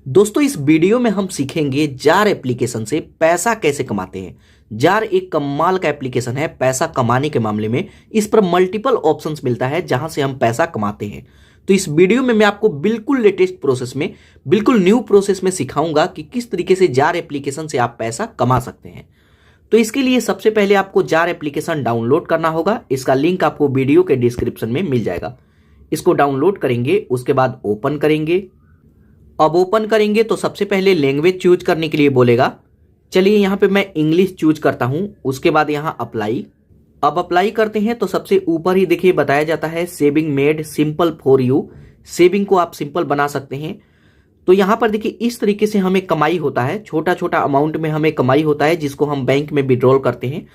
दोस्तों इस वीडियो में हम सीखेंगे जार एप्लीकेशन से पैसा कैसे कमाते हैं। जार एक कमाल का एप्लीकेशन है पैसा कमाने के मामले में। इस पर मल्टीपल ऑप्शंस मिलता है जहां से हम पैसा कमाते हैं। तो इस वीडियो में मैं आपको बिल्कुल लेटेस्ट प्रोसेस में, बिल्कुल न्यू प्रोसेस में सिखाऊंगा कि किस तरीके से जार एप्लीकेशन से आप पैसा कमा सकते हैं। तो इसके लिए सबसे पहले आपको जार एप्लीकेशन डाउनलोड करना होगा। इसका लिंक आपको वीडियो के डिस्क्रिप्शन में मिल जाएगा। इसको डाउनलोड करेंगे, उसके बाद ओपन करेंगे। अब ओपन करेंगे तो सबसे पहले लैंग्वेज चूज करने के लिए बोलेगा। चलिए यहाँ पे मैं इंग्लिश चूज करता हूं। उसके बाद यहाँ अप्लाई। अब अप्लाई करते हैं तो सबसे ऊपर ही देखिए बताया जाता है saving made simple for you. Saving को आप सिंपल बना सकते हैं। तो यहाँ पर देखिए इस तरीके से हमें कमाई होता है, छोटा छोटा अमाउंट में हमें कमाई होता है जिसको हम बैंक में विड्रॉल करते हैं।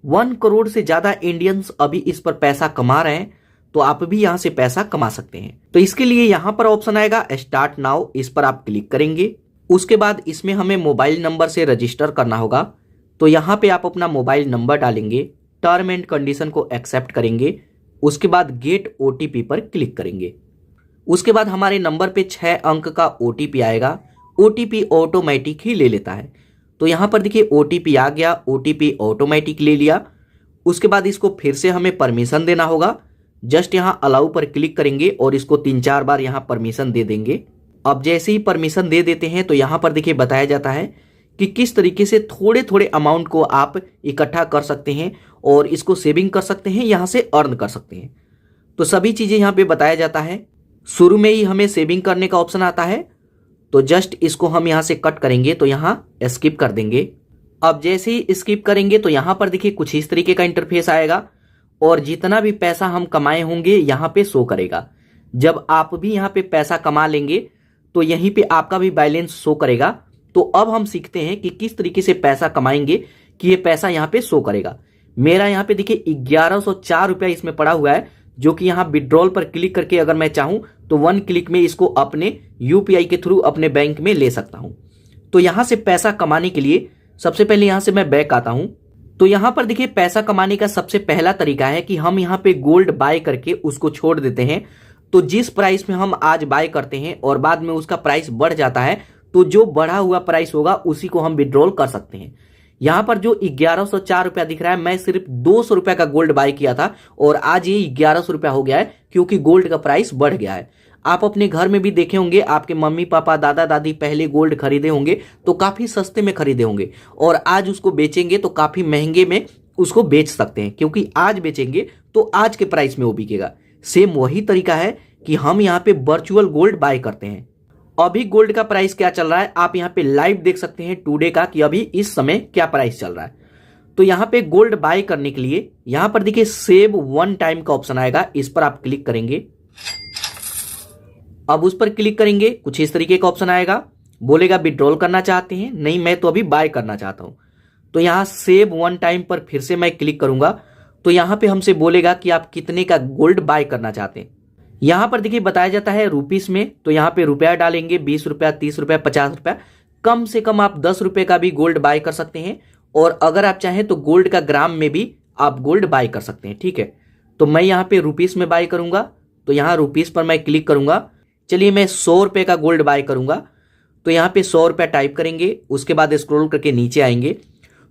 1 करोड़ से ज्यादा इंडियंस अभी इस पर पैसा कमा रहे हैं। तो आप भी यहां से पैसा कमा सकते हैं। तो इसके लिए यहां पर ऑप्शन आएगा स्टार्ट नाउ, इस पर आप क्लिक करेंगे। उसके बाद इसमें हमें मोबाइल नंबर से रजिस्टर करना होगा। तो यहां पे आप अपना मोबाइल नंबर डालेंगे, टर्म एंड कंडीशन को एक्सेप्ट करेंगे। उसके बाद गेट ओटीपी पर क्लिक करेंगे। उसके बाद हमारे नंबर पे 6 अंक का ओटीपी आएगा। ओटीपी ऑटोमेटिक ही ले लेता है। तो यहां पर देखिए ओटीपी आ गया, ओटीपी ऑटोमेटिक ले लिया। उसके बाद इसको फिर से हमें परमिशन देना होगा। जस्ट यहां अलाउ पर क्लिक करेंगे और इसको 3-4 बार यहां परमिशन दे देंगे। अब जैसे ही परमिशन दे देते हैं तो यहां पर देखिए बताया जाता है कि किस तरीके से थोड़े थोड़े अमाउंट को आप इकट्ठा कर सकते हैं और इसको सेविंग कर सकते हैं, यहां से अर्न कर सकते हैं। तो सभी चीजें यहां पे बताया जाता है। शुरू में ही हमें सेविंग करने का ऑप्शन आता है। तो जस्ट इसको हम यहां से कट करेंगे तो यहां स्किप कर देंगे। अब जैसे ही स्किप करेंगे तो यहां पर देखिए कुछ इस तरीके का इंटरफेस आएगा और जितना भी पैसा हम कमाए होंगे यहाँ पे शो करेगा। जब आप भी यहाँ पे पैसा कमा लेंगे तो यहीं पे आपका भी बैलेंस शो करेगा। तो अब हम सीखते हैं कि किस तरीके से पैसा कमाएंगे कि ये पैसा यहाँ पे शो करेगा। मेरा यहाँ पे देखिए 1104 रुपया इसमें पड़ा हुआ है, जो कि यहाँ विड्रॉल पर क्लिक करके अगर मैं चाहूं तो 1 क्लिक में इसको अपने यूपीआई के थ्रू अपने बैंक में ले सकता हूं। तो यहां से पैसा कमाने के लिए सबसे पहले यहां से मैं बैक आता हूं। तो यहां पर देखिए पैसा कमाने का सबसे पहला तरीका है कि हम यहां पे गोल्ड बाय करके उसको छोड़ देते हैं। तो जिस प्राइस में हम आज बाय करते हैं और बाद में उसका प्राइस बढ़ जाता है तो जो बढ़ा हुआ प्राइस होगा उसी को हम विड्रॉल कर सकते हैं। यहां पर जो 1104 रुपया दिख रहा है, मैं सिर्फ 200 रुपया का गोल्ड बाय किया था और आज ये 1100 रुपया हो गया है क्योंकि गोल्ड का प्राइस बढ़ गया है। आप अपने घर में भी देखे होंगे, आपके मम्मी पापा दादा दादी पहले गोल्ड खरीदे होंगे तो काफी सस्ते में खरीदे होंगे और आज उसको बेचेंगे तो काफी महंगे में उसको बेच सकते हैं, क्योंकि आज बेचेंगे तो आज के प्राइस में वो बिकेगा। सेम वही तरीका है कि हम यहाँ पे वर्चुअल गोल्ड बाय करते हैं। अभी गोल्ड का प्राइस क्या चल रहा है आप यहाँ पे लाइव देख सकते हैं टुडे का, कि अभी इस समय क्या प्राइस चल रहा है। तो यहाँ पे गोल्ड बाय करने के लिए यहाँ पर देखिए सेव 1 टाइम का ऑप्शन आएगा, इस पर आप क्लिक करेंगे। अब उस पर क्लिक करेंगे, कुछ इस तरीके का ऑप्शन आएगा, बोलेगा विड्रॉल करना चाहते हैं, नहीं मैं तो अभी बाय करना चाहता हूं। तो यहां सेव 1 टाइम पर फिर से मैं क्लिक करूंगा। तो यहां पे हमसे बोलेगा कि आप कितने का गोल्ड बाय करना चाहते हैं। यहां पर देखिए बताया जाता है रुपीस में। तो यहां पे रुपया डालेंगे, 20 रुपया, 30 रुपया, 50 रुपया। कम से कम आप 10 रुपए का भी गोल्ड बाय कर सकते हैं और अगर आप चाहें तो गोल्ड का ग्राम में भी आप गोल्ड बाय कर सकते हैं। ठीक है, तो मैं यहाँ पे रुपीस में बाय करूंगा। तो यहाँ रुपीस पर मैं क्लिक करूंगा। चलिए मैं 100 रुपए का गोल्ड बाय करूंगा। तो यहाँ पे 100 रुपया टाइप करेंगे, उसके बाद स्क्रॉल करके नीचे आएंगे।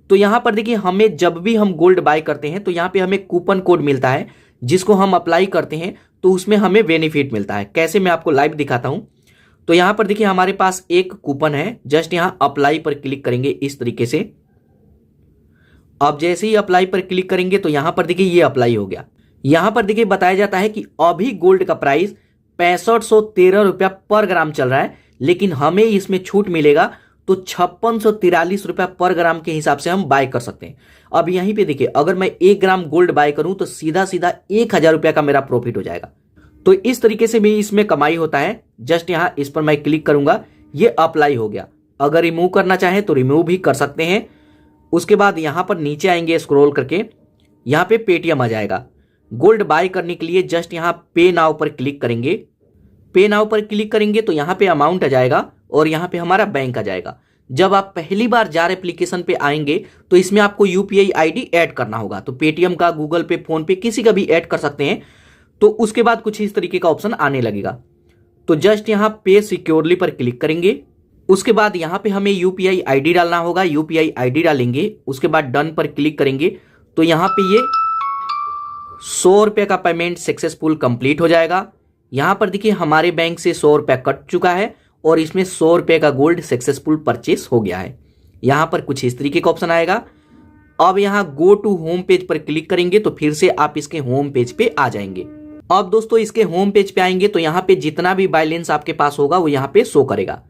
तो यहाँ पर देखिए हमें जब भी हम गोल्ड बाय करते हैं तो यहाँ पे हमें कूपन कोड मिलता है जिसको हम अप्लाई करते हैं तो उसमें हमें बेनिफिट मिलता है। कैसे, मैं आपको लाइव दिखाता हूं। तो यहाँ पर देखिए हमारे पास एक कूपन है, जस्ट यहाँ अप्लाई पर क्लिक करेंगे इस तरीके से। अब जैसे ही अप्लाई पर क्लिक करेंगे तो यहाँ पर देखिए ये अप्लाई हो गया। यहाँ पर देखिए बताया जाता है कि अभी गोल्ड का प्राइस 6513 रुपया पर ग्राम चल रहा है, लेकिन हमें इसमें छूट मिलेगा तो 5643 रुपया पर ग्राम के हिसाब से हम बाय कर सकते हैं। अब यहीं पे देखिए अगर मैं 1 ग्राम गोल्ड बाय करूं तो सीधा सीधा 1000 रुपया का मेरा प्रॉफिट हो जाएगा। तो इस तरीके से भी इसमें कमाई होता है। जस्ट यहां इस पर मैं क्लिक करूंगा, ये अप्लाई हो गया। अगर रिमूव करना चाहे तो रिमूव भी कर सकते हैं। उसके बाद यहां पर नीचे आएंगे स्क्रॉल करके, यहां पे पेटीएम आ जाएगा। गोल्ड बाय करने के लिए जस्ट यहां पे नाउ पर क्लिक करेंगे। पे नाउ पर क्लिक करेंगे तो यहां पे अमाउंट आ जाएगा और यहां पे हमारा बैंक आ जाएगा। जब आप पहली बार जार एप्लीकेशन पे आएंगे तो इसमें आपको यूपीआई आईडी ऐड करना होगा। तो पेटीएम का, गूगल पे, फोन पे, किसी का भी ऐड कर सकते हैं। तो उसके बाद कुछ इस तरीके का ऑप्शन आने लगेगा। तो जस्ट यहां पे सिक्योरली पर क्लिक करेंगे। उसके बाद यहाँ पे हमें यूपीआई आईडी डालना होगा। यूपीआई आईडी डालेंगे, उसके बाद डन पर क्लिक करेंगे तो यहाँ पे ये 100 रुपये का पेमेंट सक्सेसफुल कंप्लीट हो जाएगा। यहाँ पर देखिए हमारे बैंक से 100 रुपया कट चुका है और इसमें 100 रुपये का गोल्ड सक्सेसफुल परचेस हो गया है। यहाँ पर कुछ इस तरीके का ऑप्शन आएगा। अब यहाँ गो टू होम पेज पर क्लिक करेंगे तो फिर से आप इसके होम पेज पे आ जाएंगे। अब दोस्तों इसके होम पेज पे आएंगे तो यहाँ पे जितना भी बैलेंस आपके पास होगा वो यहाँ पे शो करेगा।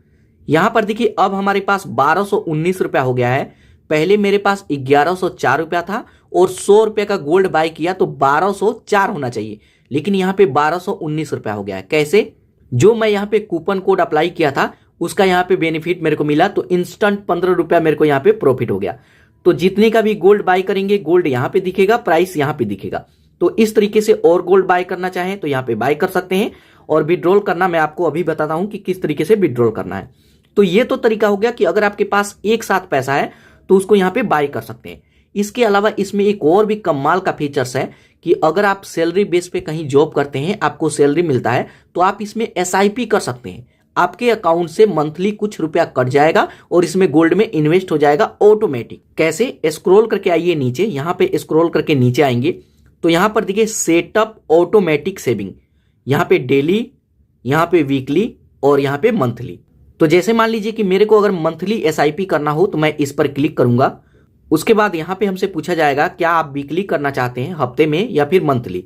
यहाँ पर देखिए अब हमारे पास 1219 रुपया हो गया है। पहले मेरे पास 1104 रुपया था और 100 रुपये का गोल्ड बाय किया तो 1204 होना चाहिए, लेकिन यहाँ पे 1219 रुपया हो गया है। कैसे? जो मैं यहाँ पे कूपन कोड अप्लाई किया था उसका यहाँ पे बेनिफिट मेरे को मिला तो इंस्टेंट 15 रुपया मेरे को यहाँ पे प्रॉफिट हो गया। तो जितने का भी गोल्ड बाय करेंगे गोल्ड यहाँ पे दिखेगा, प्राइस यहाँ पे दिखेगा। तो इस तरीके से और गोल्ड बाय करना चाहें तो यहाँ पे बाय कर सकते हैं। और विड्रॉल करना मैं आपको अभी बताता हूं कि किस तरीके से विड्रॉल करना है। तो ये तो तरीका हो गया कि अगर आपके पास एक साथ पैसा है तो उसको यहाँ पे बाय कर सकते हैं। इसके अलावा इसमें एक और भी कमाल का फीचर्स है कि अगर आप सैलरी बेस पे कहीं जॉब करते हैं, आपको सैलरी मिलता है तो आप इसमें एसआईपी कर सकते हैं। आपके अकाउंट से मंथली कुछ रुपया कट जाएगा और इसमें गोल्ड में इन्वेस्ट हो जाएगा ऑटोमेटिक। कैसे? स्क्रॉल करके आइए नीचे, यहाँ पे स्क्रॉल करके नीचे आएंगे तो यहाँ पर देखिए सेटअप ऑटोमेटिक सेविंग, यहाँ पे डेली, यहाँ पे वीकली और यहाँ पे मंथली। तो जैसे मान लीजिए कि मेरे को अगर मंथली एसआईपी करना हो तो मैं इस पर क्लिक करूंगा। उसके बाद यहाँ पे हमसे पूछा जाएगा क्या आप वीकली करना चाहते हैं, हफ्ते में या फिर मंथली।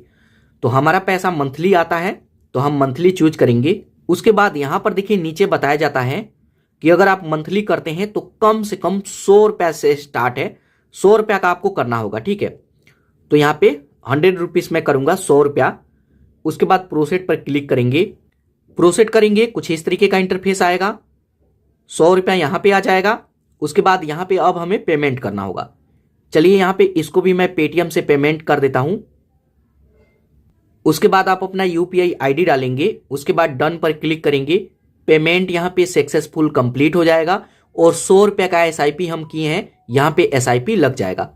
तो हमारा पैसा मंथली आता है तो हम मंथली चूज करेंगे। उसके बाद यहाँ पर देखिए नीचे बताया जाता है कि अगर आप मंथली करते हैं तो कम से कम 100 रुपया से स्टार्ट है, 100 रुपया का आपको करना होगा। ठीक है, तो यहाँ पे 100 रुपीज में करूंगा 100 रुपया। उसके बाद प्रोसेड पर क्लिक करेंगे। प्रोसेड करेंगे, कुछ इस तरीके का इंटरफेस आएगा। 100 रुपया यहाँ पे आ जाएगा। उसके बाद यहाँ पे अब हमें पेमेंट करना होगा। चलिए यहाँ पे इसको भी मैं पेटीएम से पेमेंट कर देता हूं। उसके बाद आप अपना यूपीआई आईडी डालेंगे। उसके बाद डन पर क्लिक करेंगे। पेमेंट यहाँ पे सक्सेसफुल कंप्लीट हो जाएगा और 100 रुपये का एसआईपी हम किए हैं, यहाँ पे एसआईपी लग जाएगा।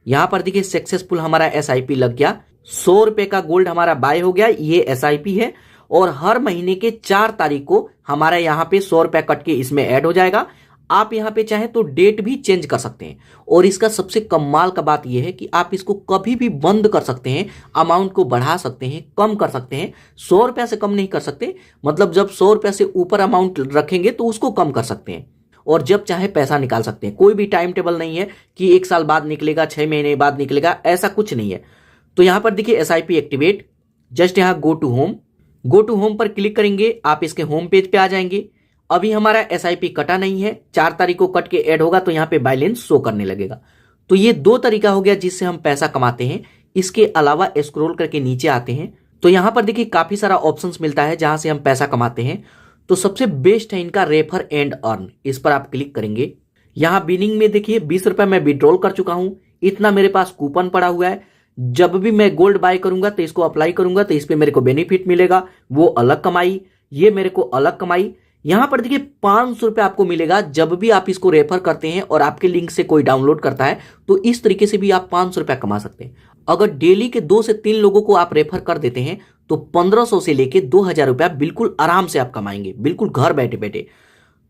यहाँ पर देखिए सक्सेसफुल हमारा एसआईपी लग गया। 100 रुपये का गोल्ड हमारा बाय हो गया, ये एसआईपी है। और हर महीने के 4 तारीख को हमारा यहाँ पे 100 रुपया कट के इसमें ऐड हो जाएगा। आप यहाँ पे चाहें तो डेट भी चेंज कर सकते हैं। और इसका सबसे कमाल का बात यह है कि आप इसको कभी भी बंद कर सकते हैं, अमाउंट को बढ़ा सकते हैं, कम कर सकते हैं। 100 रुपया से कम नहीं कर सकते, मतलब जब 100 रुपया से ऊपर अमाउंट रखेंगे तो उसको कम कर सकते हैं। और जब चाहे पैसा निकाल सकते हैं। कोई भी टाइम टेबल नहीं है कि 1 साल बाद निकलेगा, 6 महीने बाद निकलेगा, ऐसा कुछ नहीं है। तो यहाँ पर देखिए एसआईपी एक्टिवेट, जस्ट यहाँ go to home, go to home पर क्लिक करेंगे, आप इसके होम पेज पे आ जाएंगे। अभी हमारा एसआईपी कटा नहीं है, 4 तारीख को कट के ऐड होगा तो यहाँ पे बैलेंस शो करने लगेगा। तो ये 2 तरीका हो गया जिससे हम पैसा कमाते हैं। इसके अलावा स्क्रॉल करके नीचे आते हैं तो यहाँ पर देखिए काफी सारा ऑप्शंस मिलता है जहां से हम पैसा कमाते हैं। तो सबसे बेस्ट है इनका रेफर एंड अर्न, इस पर आप क्लिक करेंगे। यहाँ बिनिंग में देखिए 20 रुपया मैं विड्रॉल कर चुका हूं, इतना मेरे पास कूपन पड़ा हुआ है। जब भी मैं गोल्ड बाय करूंगा तो इसको अप्लाई करूंगा तो इस पे मेरे को बेनिफिट मिलेगा, वो अलग कमाई, ये मेरे को अलग कमाई। यहां पर देखिए 500 रुपये आपको मिलेगा जब भी आप इसको रेफर करते हैं और आपके लिंक से कोई डाउनलोड करता है, तो इस तरीके से भी आप 500 रुपया कमा सकते हैं। अगर डेली के 2 से 3 लोगों को आप रेफर कर देते हैं तो 1500 से लेके 2000 रुपया बिल्कुल आराम से आप कमाएंगे, बिल्कुल घर बैठे बैठे।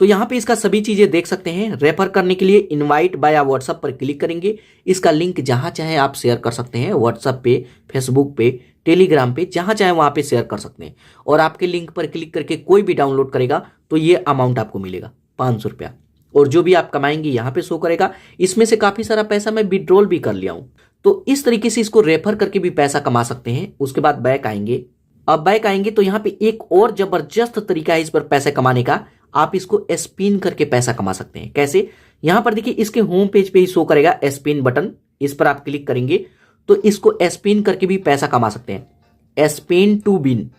तो यहाँ पे इसका सभी चीजें देख सकते हैं। रेफर करने के लिए इनवाइट बाय व्हाट्सएप पर क्लिक करेंगे। इसका लिंक जहां चाहे आप शेयर कर सकते हैं, व्हाट्सएप पे, फेसबुक पे, टेलीग्राम पे, जहां चाहे वहां पे शेयर कर सकते हैं। और आपके लिंक पर क्लिक करके कोई भी डाउनलोड करेगा तो ये अमाउंट आपको मिलेगा 500 रुपया। और जो भी आप कमाएंगे यहाँ पे शो करेगा। इसमें से काफी सारा पैसा मैं विड्रॉल भी कर लिया हूं। तो इस तरीके से इसको रेफर करके भी पैसा कमा सकते हैं। उसके बाद बैक आएंगे। अब बैक आएंगे तो यहाँ पे एक और जबरदस्त तरीका है इस पर पैसे कमाने का। आप इसको स्पिन करके पैसा कमा सकते हैं। कैसे? यहां पर देखिए इसके होम पेज पे ही शो करेगा स्पिन बटन, इस पर आप क्लिक करेंगे तो इसको स्पिन करके भी पैसा कमा सकते हैं। Spin to win.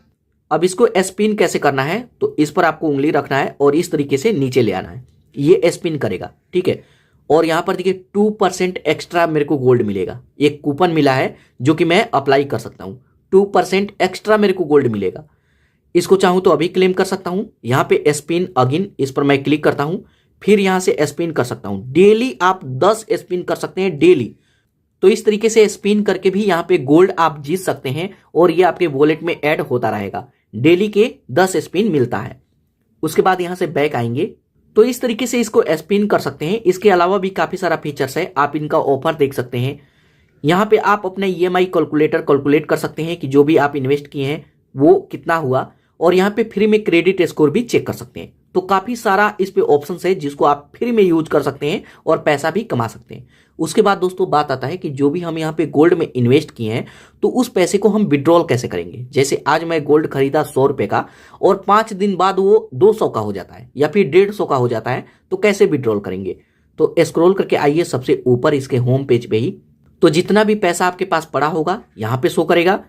अब इसको स्पिन कैसे करना है तो इस पर आपको उंगली रखना है और इस तरीके से नीचे ले आना है, ये स्पिन करेगा। ठीक है, और यहां पर देखिए 2% एक्स्ट्रा मेरे को गोल्ड मिलेगा। एक कूपन मिला है जो कि मैं अप्लाई कर सकता हूं, 2% एक्स्ट्रा मेरे को गोल्ड मिलेगा। इसको चाहूं तो अभी क्लेम कर सकता हूं। यहां पे स्पिन अगेन, इस पर मैं क्लिक करता हूं, फिर यहां से स्पिन कर सकता हूं। डेली आप 10 स्पिन कर सकते हैं डेली। तो इस तरीके से स्पिन करके भी यहां पे गोल्ड आप जीत सकते हैं और ये आपके वॉलेट में ऐड होता रहेगा। डेली के 10 स्पिन मिलता है। उसके बाद यहां से बैक आएंगे तो इस तरीके से इसको स्पिन कर सकते हैं। इसके अलावा भी काफी सारा फीचर्स है, आप इनका ऑफर देख सकते हैं। यहाँ पे आप अपने ईएमआई कैलकुलेट कर सकते हैं कि जो भी आप इन्वेस्ट किए हैं वो कितना हुआ, और यहाँ पे फ्री में क्रेडिट स्कोर भी चेक कर सकते हैं। तो काफी सारा इस पे ऑप्शन है जिसको आप फ्री में यूज कर सकते हैं और पैसा भी कमा सकते हैं। उसके बाद दोस्तों बात आता है कि जो भी हम यहाँ पे गोल्ड में इन्वेस्ट किए हैं तो उस पैसे को हम विड्रॉल कैसे करेंगे। जैसे आज मैं गोल्ड खरीदा 100 रुपए का और 5 दिन बाद वो 200 का हो जाता है या फिर 150 का हो जाता है, तो कैसे विड्रॉल करेंगे। तो स्क्रॉल करके आइए सबसे ऊपर इसके होम पेज पे ही, तो जितना भी पैसा आपके पास पड़ा होगा यहाँ पे शो करेगा।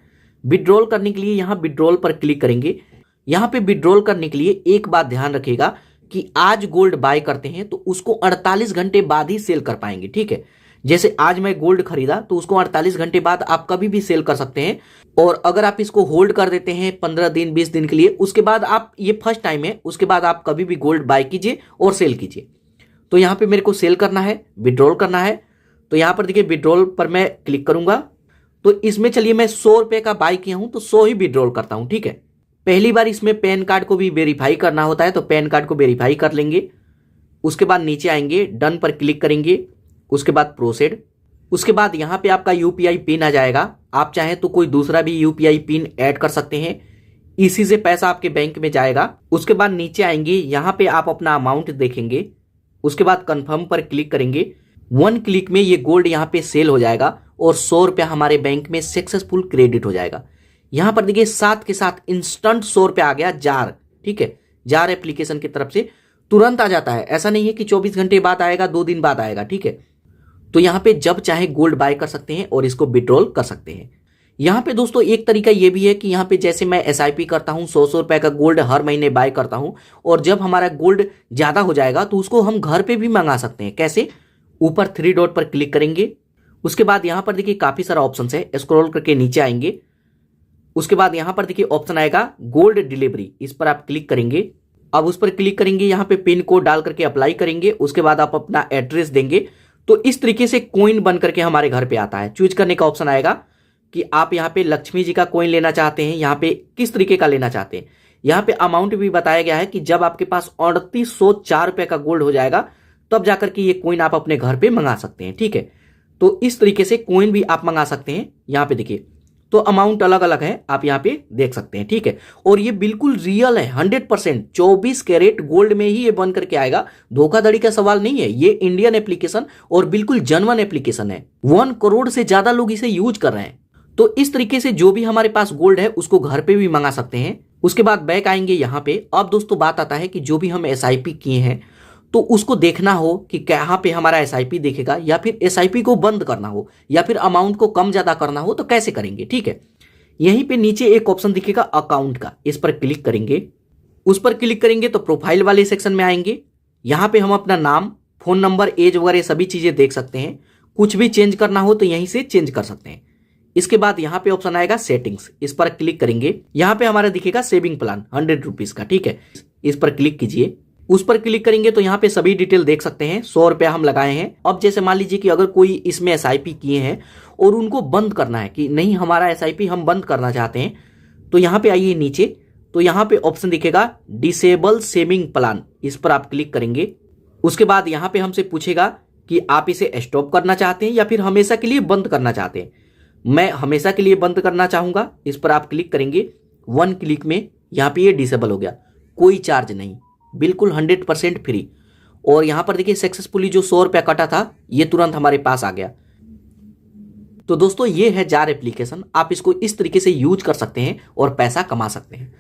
विड्रॉल करने के लिए यहाँ विड्रॉल पर क्लिक करेंगे। यहाँ पे विड्रॉल करने के लिए एक बात ध्यान रखिएगा कि आज गोल्ड बाय करते हैं तो उसको 48 घंटे बाद ही सेल कर पाएंगे, ठीक है। जैसे आज मैं गोल्ड खरीदा तो उसको 48 घंटे बाद आप कभी भी सेल कर सकते हैं, और अगर आप इसको होल्ड कर देते हैं 15 दिन 20 दिन के लिए, उसके बाद आप, ये फर्स्ट टाइम है, उसके बाद आप कभी भी गोल्ड बाय कीजिए और सेल कीजिए। तो यहाँ पे मेरे को सेल करना है, विड्रॉल करना है, तो यहाँ पर देखिए विड्रॉल पर मैं क्लिक करूंगा। तो इसमें चलिए मैं 100 रुपए का बाय किया हूं तो 100 ही विड्रॉल करता हूं, ठीक है। पहली बार इसमें पैन कार्ड को भी वेरीफाई करना होता है, तो पैन कार्ड को वेरीफाई कर लेंगे। उसके बाद नीचे आएंगे, डन पर क्लिक करेंगे, उसके बाद प्रोसीड। उसके बाद यहाँ पे आपका यूपीआई पिन आ जाएगा। आप चाहें तो कोई दूसरा भी यूपीआई पिन ऐड कर सकते हैं, इसी से पैसा आपके बैंक में जाएगा। उसके बाद नीचे आएंगे, यहाँ पे आप अपना अमाउंट देखेंगे। उसके बाद कंफर्म पर क्लिक करेंगे। 1 क्लिक में ये गोल्ड यहाँ पे सेल हो जाएगा और 100 रुपया हमारे बैंक में सक्सेसफुल क्रेडिट हो जाएगा। यहां पर देखिए साथ के साथ इंस्टेंट 100 रुपया आ गया जार, ठीक है। जार एप्लीकेशन की तरफ से तुरंत आ जाता है, ऐसा नहीं है कि 24 घंटे बाद आएगा, 2 दिन बाद आएगा, ठीक है। तो यहां पे जब चाहे गोल्ड बाय कर सकते हैं और इसको विड्रॉल कर सकते हैं। यहां पे दोस्तों एक तरीका यह भी है कि यहां पे जैसे मैं एसआईपी करता हूं, 100 रुपए का गोल्ड हर महीने बाय करता हूं, और जब हमारा गोल्ड ज्यादा हो जाएगा तो उसको हम घर पे भी मंगा सकते हैं। कैसे? ऊपर 3 डॉट पर क्लिक करेंगे। उसके बाद यहां पर देखिए काफी सारा ऑप्शन है, स्क्रॉल करके नीचे आएंगे। उसके बाद यहां पर देखिए ऑप्शन आएगा गोल्ड डिलीवरी, इस पर आप क्लिक करेंगे। अब उस पर क्लिक करेंगे, यहां पे पिन कोड डाल करके अप्लाई करेंगे। उसके बाद आप अपना एड्रेस देंगे, तो इस तरीके से कॉइन बन करके हमारे घर पे आता है। चूज करने का ऑप्शन आएगा कि आप यहाँ पे लक्ष्मी जी का कॉइन लेना चाहते हैं, यहाँ पे किस तरीके का लेना चाहते हैं। यहाँ पे अमाउंट भी बताया गया है कि जब आपके पास 3804 रुपए का गोल्ड हो जाएगा तब जाकर के ये कॉइन आप अपने घर पे मंगा सकते हैं, ठीक है। तो इस तरीके से कॉइन भी आप मंगा सकते हैं। यहाँ पे देखिए तो अमाउंट अलग अलग है, आप यहाँ पे देख सकते हैं, ठीक है। और ये बिल्कुल रियल है, 100% 24 कैरेट गोल्ड में ही ये बन करके आएगा। धोखाधड़ी का सवाल नहीं है, ये इंडियन एप्लीकेशन और बिल्कुल जेन्युइन एप्लीकेशन है। 1 करोड़ से ज्यादा लोग इसे यूज कर रहे हैं। तो इस तरीके से जो भी हमारे पास गोल्ड है उसको घर पे भी मंगा सकते हैं। उसके बाद बैक आएंगे यहाँ पे। अब दोस्तों बात आता है कि जो भी हम एसआईपी किए हैं तो उसको देखना हो कि कहाँ पे हमारा एसआईपी देखेगा, या फिर एसआईपी को बंद करना हो, या फिर अमाउंट को कम ज्यादा करना हो, तो कैसे करेंगे, ठीक है। यहीं पे नीचे एक ऑप्शन दिखेगा अकाउंट का, इस पर क्लिक करेंगे। उस पर क्लिक करेंगे तो प्रोफाइल वाले सेक्शन में आएंगे। यहाँ पे हम अपना नाम, फोन नंबर, एज वगैरह सभी चीजें देख सकते हैं। कुछ भी चेंज करना हो तो यहीं से चेंज कर सकते हैं। इसके बाद यहाँ पे ऑप्शन आएगा सेटिंग्स, इस पर क्लिक करेंगे। यहाँ पे हमारा दिखेगा सेविंग प्लान 100 रुपीज का, ठीक है। इस पर क्लिक कीजिए। उस पर क्लिक करेंगे तो यहाँ पे सभी डिटेल देख सकते हैं। 100 रुपया हम लगाए हैं। अब जैसे मान लीजिए कि अगर कोई इसमें एसआईपी किए हैं और उनको बंद करना है कि नहीं हमारा एसआईपी हम बंद करना चाहते हैं, तो यहाँ पे आइए नीचे, तो यहाँ पे ऑप्शन दिखेगा डिसेबल सेविंग प्लान, इस पर आप क्लिक करेंगे। उसके बाद यहाँ पे हमसे पूछेगा कि आप इसे स्टॉप करना चाहते हैं या फिर हमेशा के लिए बंद करना चाहते हैं। मैं हमेशा के लिए बंद करना चाहूंगा, इस पर आप क्लिक करेंगे। 1 क्लिक में यहाँ पे ये डिसेबल हो गया, कोई चार्ज नहीं, बिल्कुल 100% फ्री। और यहां पर देखिए सक्सेसफुली जो 100 रुपया कटा था ये तुरंत हमारे पास आ गया। तो दोस्तों ये है जार एप्लीकेशन, आप इसको इस तरीके से यूज कर सकते हैं और पैसा कमा सकते हैं।